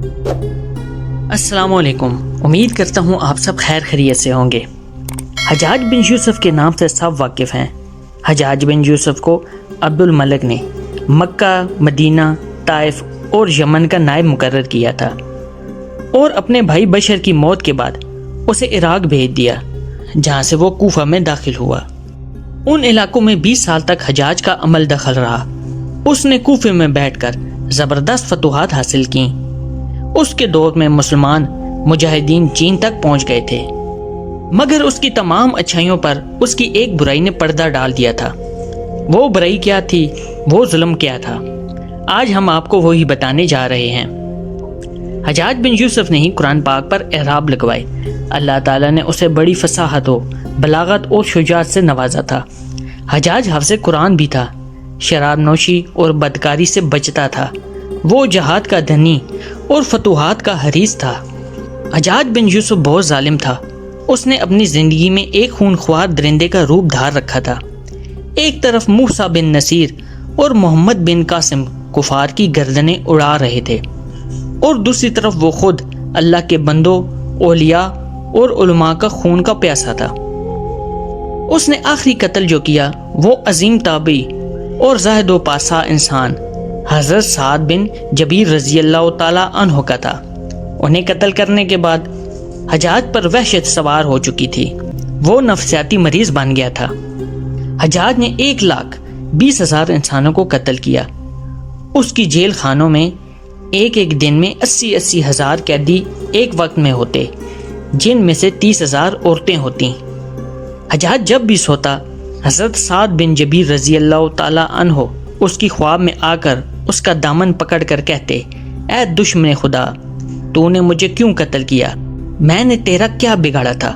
السلام علیکم، امید کرتا ہوں آپ سب خیر خیریت سے ہوں گے۔ حجاج بن یوسف کے نام سے سب واقف ہیں۔ حجاج بن یوسف کو عبد الملک نے مکہ، مدینہ، طائف اور یمن کا نائب مقرر کیا تھا اور اپنے بھائی بشر کی موت کے بعد اسے عراق بھیج دیا، جہاں سے وہ کوفہ میں داخل ہوا۔ ان علاقوں میں 20 سال تک حجاج کا عمل دخل رہا۔ اس نے کوفے میں بیٹھ کر زبردست فتوحات حاصل کیں۔ اس کے دور میں مسلمان مجاہدین چین تک پہنچ گئے تھے، مگر اس کی تمام اچھائیوں پر اس کی ایک برائی نے پردہ ڈال دیا تھا۔ وہ برائی کیا تھی؟ وہ ظلم کیا تھا؟ آج ہم آپ کو وہی بتانے جا رہے ہیں۔ حجاج بن یوسف نے ہی قرآن پاک پر اعراب لگوائے۔ اللہ تعالیٰ نے اسے بڑی فصاحت و بلاغت اور شجاعت سے نوازا تھا۔ حجاج حافظ قرآن بھی تھا، شراب نوشی اور بدکاری سے بچتا تھا۔ وہ جہاد کا دھنی اور فتوحات کا حریص تھا۔ حجاج بن یوسف بہت ظالم تھا۔ اس نے اپنی زندگی میں ایک خونخوار درندے کا روپ دھار رکھا تھا۔ ایک طرف موسیٰ بن نصیر اور محمد بن قاسم کفار کی گردنیں اڑا رہے تھے، اور دوسری طرف وہ خود اللہ کے بندوں، اولیاء اور علماء کا خون کا پیاسا تھا۔ اس نے آخری قتل جو کیا وہ عظیم تابعی اور زاہد و پاسا انسان حضرت سعد بن جبیر رضی اللہ تعالیٰ عنہ کا تھا۔ انہیں قتل کرنے کے بعد حجاج پر وحشت سوار ہو چکی تھی۔ وہ نفسیاتی مریض بن گیا تھا۔ حجاج نے 1,20,000 انسانوں کو قتل کیا۔ اس کی جیل خانوں میں ایک دن میں 80 ہزار قیدی ایک وقت میں ہوتے، جن میں سے 30,000 عورتیں ہوتی۔ حجاج جب بھی سوتا، حضرت سعد بن جبیر رضی اللہ تعالیٰ عنہ اس کی خواب میں آ کر اس کا دامن پکڑ کر کہتے، اے دشمن خدا، تو نے مجھے کیوں قتل کیا؟ میں نے تیرا کیا بگاڑا تھا؟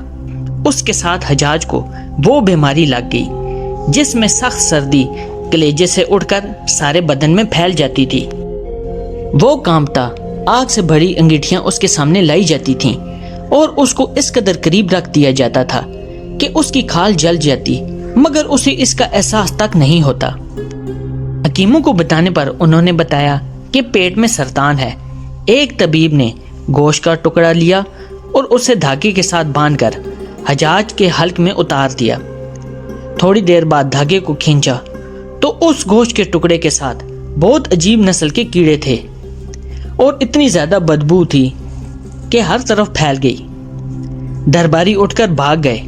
اس کے ساتھ حجاج کو وہ بیماری لگ گئی جس میں سخت سردی کلیجے سے اڑ کر سارے بدن میں پھیل جاتی تھی۔ وہ کانپتا، آگ سے بھری انگیٹھیاں اس کے سامنے لائی جاتی تھیں اور اس کو اس قدر قریب رکھ دیا جاتا تھا کہ اس کی کھال جل جاتی، مگر اسے اس کا احساس تک نہیں ہوتا۔ حکیموں کو بتانے پر انہوں نے بتایا کہ پیٹ میں سرطان ہے۔ ایک طبیب نے گوشت کا ٹکڑا لیا اور اسے دھاگے کے ساتھ باندھ کر حجاج کے حلق میں اتار دیا۔ تھوڑی دیر بعد دھاگے کو کھینچا تو اس گوشت کے ٹکڑے کے ساتھ بہت عجیب نسل کے کیڑے تھے اور اتنی زیادہ بدبو تھی کہ ہر طرف پھیل گئی۔ درباری اٹھ کر بھاگ گئے۔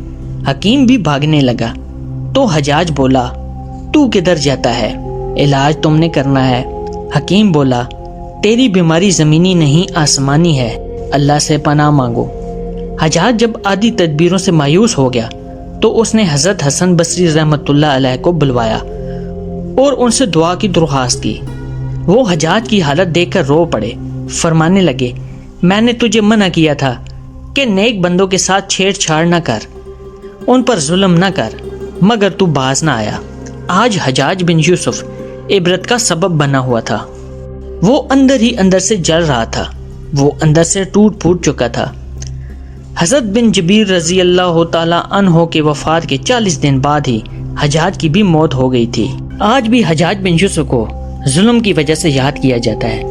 حکیم بھی بھاگنے لگا تو حجاج بولا، تو کدھر جاتا ہے؟ علاج تم نے کرنا ہے۔ حکیم بولا، تیری بیماری زمینی نہیں آسمانی ہے، اللہ سے پناہ مانگو۔ حجاج جب آدھی تدبیروں سے مایوس ہو گیا تو اس نے حضرت حسن بصری رحمۃ اللہ علیہ کو بلوایا اور ان سے دعا کی درخواست کی۔ وہ حجاج کی حالت دیکھ کر رو پڑے، فرمانے لگے، میں نے تجھے منع کیا تھا کہ نیک بندوں کے ساتھ چھیڑ چھاڑ نہ کر، ان پر ظلم نہ کر، مگر تو باز نہ آیا۔ آج حجاج بن یوسف عبرت کا سبب بنا ہوا تھا۔ وہ اندر ہی اندر سے جل رہا تھا، وہ اندر سے ٹوٹ پھوٹ چکا تھا۔ حضرت بن جبیر رضی اللہ تعالیٰ عنہ کے وفات کے 40 دن بعد ہی حجاج کی بھی موت ہو گئی تھی۔ آج بھی حجاج بن یوسف کو ظلم کی وجہ سے یاد کیا جاتا ہے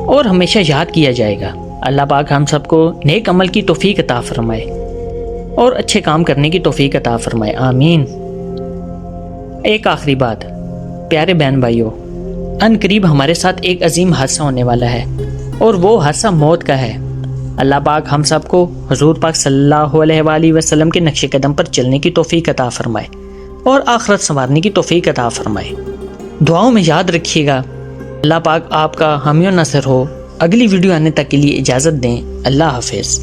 اور ہمیشہ یاد کیا جائے گا۔ اللہ پاک ہم سب کو نیک عمل کی توفیق عطا فرمائے اور اچھے کام کرنے کی توفیق عطا فرمائے، آمین۔ ایک آخری بات، پیارے بہن بھائیوں، ان قریب ہمارے ساتھ ایک عظیم حادثہ ہونے والا ہے اور وہ حادثہ موت کا ہے۔ اللہ پاک ہم سب کو حضور پاک صلی اللہ علیہ وآلہ وسلم کے نقش قدم پر چلنے کی توفیق عطا فرمائے اور آخرت سنوارنے کی توفیق عطا فرمائے۔ دعاؤں میں یاد رکھیے گا۔ اللہ پاک آپ کا حامی و ناصر ہو۔ اگلی ویڈیو آنے تک کے لیے اجازت دیں۔ اللہ حافظ۔